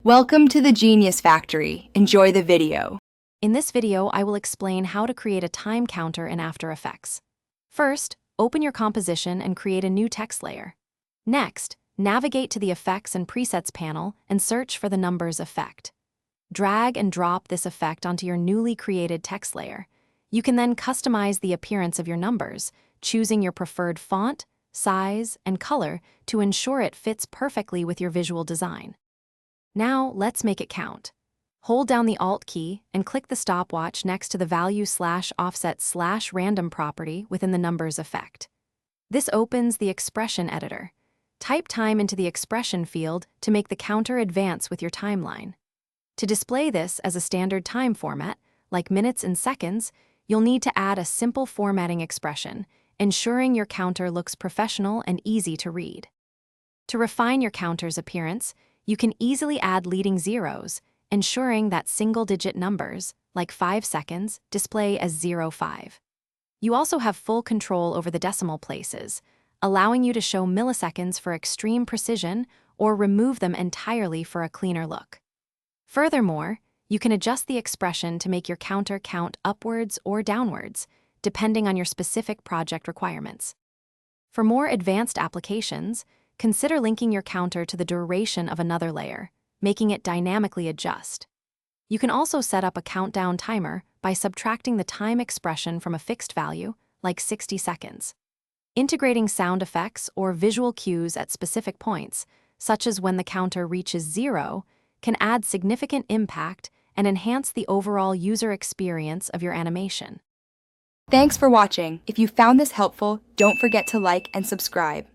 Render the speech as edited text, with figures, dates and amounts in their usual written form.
Welcome to the Genius Factory. Enjoy the video. In this video, I will explain how to create a time counter in After Effects. First, open your composition and create a new text layer. Next, navigate to the Effects and Presets panel and search for the Numbers effect. Drag and drop this effect onto your newly created text layer. You can then customize the appearance of your numbers, choosing your preferred font, size, and color to ensure it fits perfectly with your visual design. Now, let's make it count. Hold down the Alt key and click the stopwatch next to the value/offset/random property within the numbers effect. This opens the expression editor. Type time into the expression field to make the counter advance with your timeline. To display this as a standard time format, like minutes and seconds, you'll need to add a simple formatting expression, ensuring your counter looks professional and easy to read. To refine your counter's appearance, you can easily add leading zeros, ensuring that single-digit numbers, like 5 seconds, display as 05. You also have full control over the decimal places, allowing you to show milliseconds for extreme precision or remove them entirely for a cleaner look. Furthermore, you can adjust the expression to make your counter count upwards or downwards, depending on your specific project requirements. For more advanced applications, consider linking your counter to the duration of another layer, making it dynamically adjust. You can also set up a countdown timer by subtracting the time expression from a fixed value, like 60 seconds. Integrating sound effects or visual cues at specific points, such as when the counter reaches 0, can add significant impact and enhance the overall user experience of your animation. Thanks for watching. If you found this helpful, don't forget to like and subscribe.